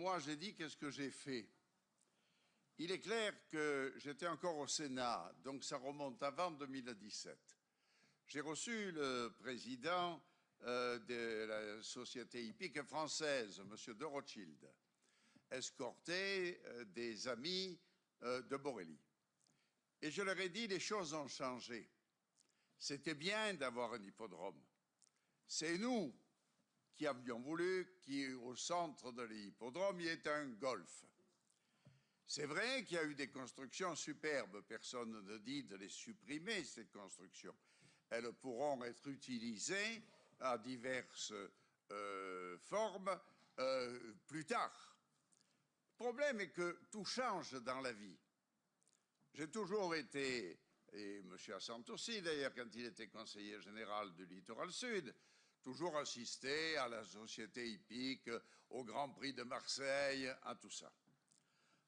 moi j'ai dit, qu'est-ce que j'ai fait? Il est clair que j'étais encore au Sénat, donc ça remonte avant 2017. J'ai reçu le président de la Société hippique française, M. de Rothschild, escorté des amis de Borelli. Et je leur ai dit, les choses ont changé. C'était bien d'avoir un hippodrome. C'est nous qui avions voulu qu'au centre de l'hippodrome, il y ait un golf. C'est vrai qu'il y a eu des constructions superbes. Personne ne dit de les supprimer, ces constructions. Elles pourront être utilisées à diverses formes plus tard. Le problème est que tout change dans la vie. J'ai toujours été, et M. Assante aussi d'ailleurs, quand il était conseiller général du Littoral Sud, toujours assisté à la société hippique, au Grand Prix de Marseille, à tout ça.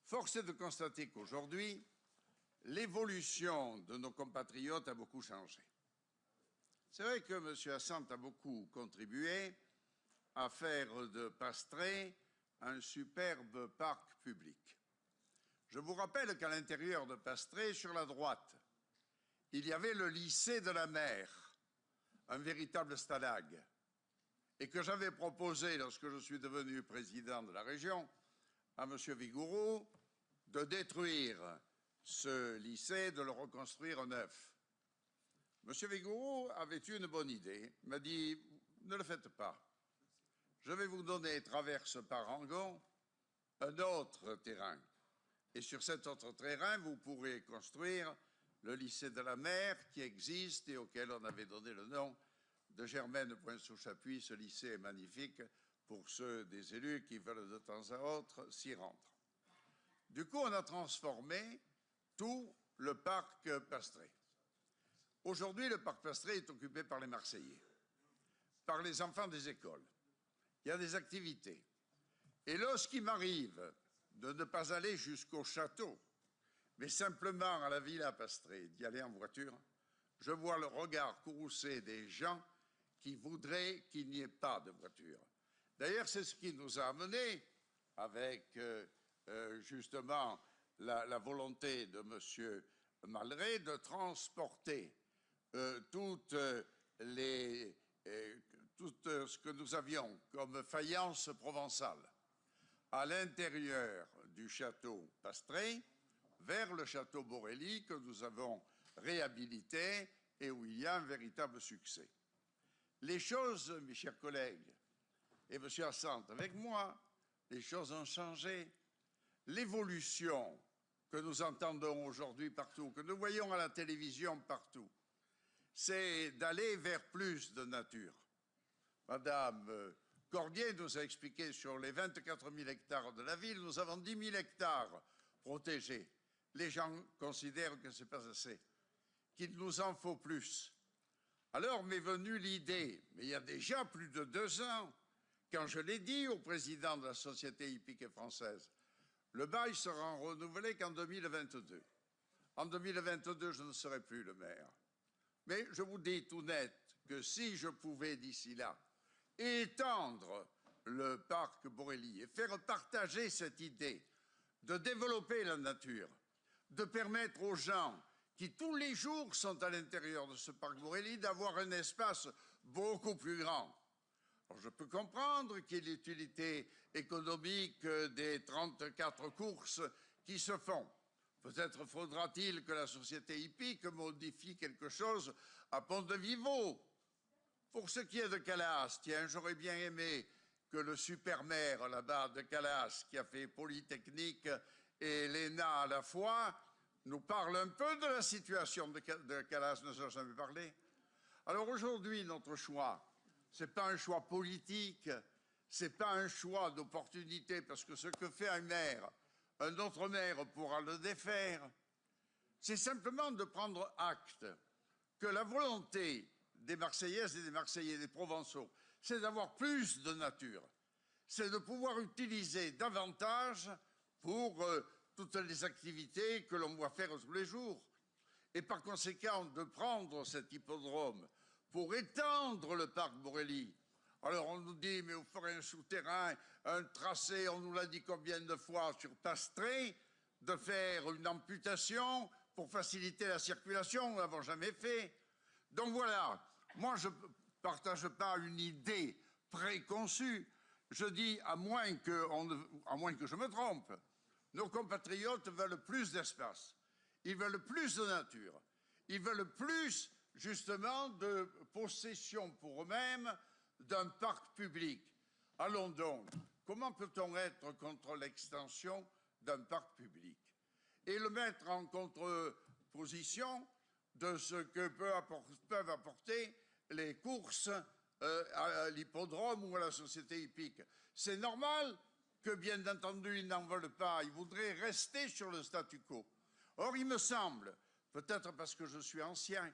Force est de constater qu'aujourd'hui, l'évolution de nos compatriotes a beaucoup changé. C'est vrai que M. Assante a beaucoup contribué à faire de Pastré un superbe parc public. Je vous rappelle qu'à l'intérieur de Pastré, sur la droite, il y avait le lycée de la mer, un véritable stalag, et que j'avais proposé, lorsque je suis devenu président de la région, à M. Vigouroux, de détruire ce lycée, de le reconstruire neuf. M. Vigouroux avait eu une bonne idée, il m'a dit « Ne le faites pas, je vais vous donner, traverse Parangon, un autre terrain. Et sur cet autre terrain, vous pourrez construire le lycée de la mer qui existe et auquel on avait donné le nom de Germaine Pointe-sous-Chapuis. Ce lycée est magnifique pour ceux des élus qui veulent de temps à autre s'y rendre. » Du coup, on a transformé tout le parc Pastré. Aujourd'hui, le parc Pastré est occupé par les Marseillais, par les enfants des écoles. Il y a des activités. Et lorsqu'il m'arrive de ne pas aller jusqu'au château, mais simplement à la Villa Pastré, d'y aller en voiture, je vois le regard courroucé des gens qui voudraient qu'il n'y ait pas de voiture. D'ailleurs, c'est ce qui nous a amenés, avec justement la volonté de M. Malraux, de transporter tout ce que nous avions comme faïence provençale à l'intérieur du château Pastré, vers le château Borelli que nous avons réhabilité et où il y a un véritable succès. Les choses, mes chers collègues, et M. Assante avec moi, les choses ont changé. L'évolution que nous entendons aujourd'hui partout, que nous voyons à la télévision partout, c'est d'aller vers plus de nature. Madame Cordier nous a expliqué sur les 24 000 hectares de la ville, nous avons 10 000 hectares protégés. Les gens considèrent que ce n'est pas assez, qu'il nous en faut plus. Alors m'est venue l'idée, mais il y a déjà plus de 2 ans, quand je l'ai dit au président de la Société hippique française, le bail sera renouvelé qu'en 2022. En 2022, je ne serai plus le maire. Mais je vous dis tout net que si je pouvais d'ici là étendre le parc Borelli et faire partager cette idée de développer la nature, de permettre aux gens qui tous les jours sont à l'intérieur de ce parc Borelli d'avoir un espace beaucoup plus grand. Alors je peux comprendre qu'il y ait l'utilité économique des 34 courses qui se font. Peut-être faudra-t-il que la société hippique modifie quelque chose à Pont-de-Vivaux. Pour ce qui est de Calas, tiens, j'aurais bien aimé que le super-maire là-bas de Calas, qui a fait Polytechnique et l'ENA à la fois, nous parle un peu de la situation de Calas, ne s'en jamais parlé. Alors aujourd'hui, notre choix, ce n'est pas un choix politique, ce n'est pas un choix d'opportunité, parce que ce que fait un maire, un autre maire pourra le défaire. C'est simplement de prendre acte que la volonté des Marseillaises et des Marseillais, des Provençaux, c'est d'avoir plus de nature, c'est de pouvoir utiliser davantage pour toutes les activités que l'on doit faire tous les jours. Et par conséquent, de prendre cet hippodrome pour étendre le parc Borelli Alors on nous dit, mais vous ferez un souterrain, un tracé, on nous l'a dit combien de fois sur Pastré, de faire une amputation pour faciliter la circulation, nous ne l'avons jamais fait. Donc voilà, moi je ne partage pas une idée préconçue. Je dis, à moins que je me trompe, nos compatriotes veulent plus d'espace, ils veulent plus de nature, ils veulent plus justement de possession pour eux-mêmes d'un parc public. Allons donc, comment peut-on être contre l'extension d'un parc public et le mettre en contreposition de ce que peuvent apporter les courses à l'hippodrome ou à la société hippique? C'est normal que, bien entendu, ils n'en veulent pas. Ils voudraient rester sur le statu quo. Or, il me semble, peut-être parce que je suis ancien,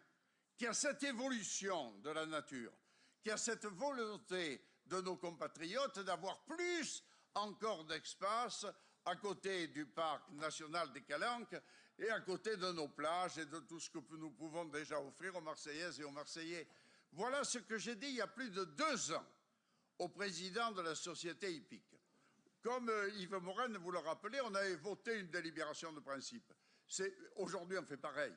qu'il y a cette évolution de la nature, qu'il y a cette volonté de nos compatriotes d'avoir plus encore d'espace à côté du parc national des Calanques et à côté de nos plages et de tout ce que nous pouvons déjà offrir aux Marseillaises et aux Marseillais. Voilà ce que j'ai dit il y a plus de 2 ans au président de la société hippique. Comme Yves Morenne vous le rappelait, on avait voté une délibération de principe. Aujourd'hui, on fait pareil.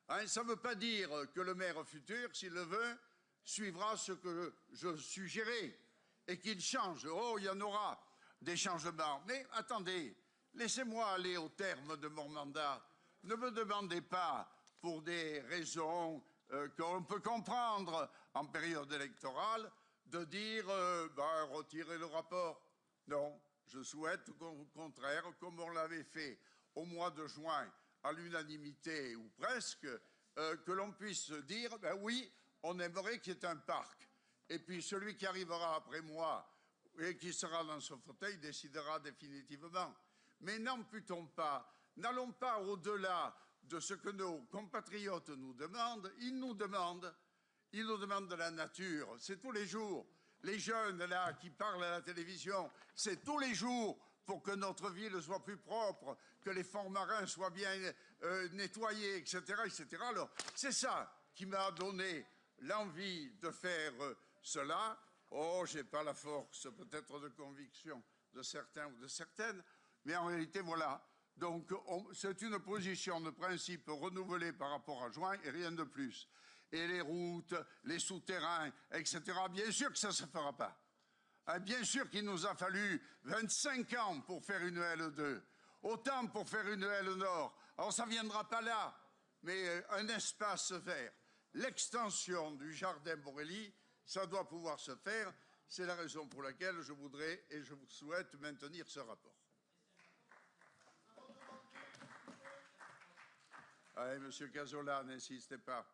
Hein, ça ne veut pas dire que le maire futur, s'il le veut, suivra ce que je suggérais et qu'il change. Oh, il y en aura des changements. Mais attendez, laissez-moi aller au terme de mon mandat. Ne me demandez pas, pour des raisons qu'on peut comprendre en période électorale, de dire retirez le rapport. Non, je souhaite au contraire, comme on l'avait fait au mois de juin, à l'unanimité ou presque, que l'on puisse dire, ben oui, on aimerait qu'il y ait un parc. Et puis celui qui arrivera après moi et qui sera dans ce fauteuil décidera définitivement. Mais n'amputons pas, n'allons pas au-delà de ce que nos compatriotes nous demandent. Ils nous demandent de la nature. C'est tous les jours. Les jeunes là qui parlent à la télévision, c'est tous les jours pour que notre ville soit plus propre, que les fonds marins soient bien nettoyés, etc., etc. Alors, c'est ça qui m'a donné l'envie de faire cela. Oh, j'ai pas la force, peut-être de conviction de certains ou de certaines, mais en réalité, voilà. Donc, c'est une position de principe renouvelée par rapport à juin et rien de plus. Et les routes, les souterrains, etc., bien sûr que ça ne se fera pas. Bien sûr qu'il nous a fallu 25 ans pour faire une L2, autant pour faire une L Nord. Alors ça ne viendra pas là, mais un espace vert. L'extension du jardin Borély, ça doit pouvoir se faire. C'est la raison pour laquelle je voudrais et je vous souhaite maintenir ce rapport. Allez, Monsieur Cazolà, n'insistez pas.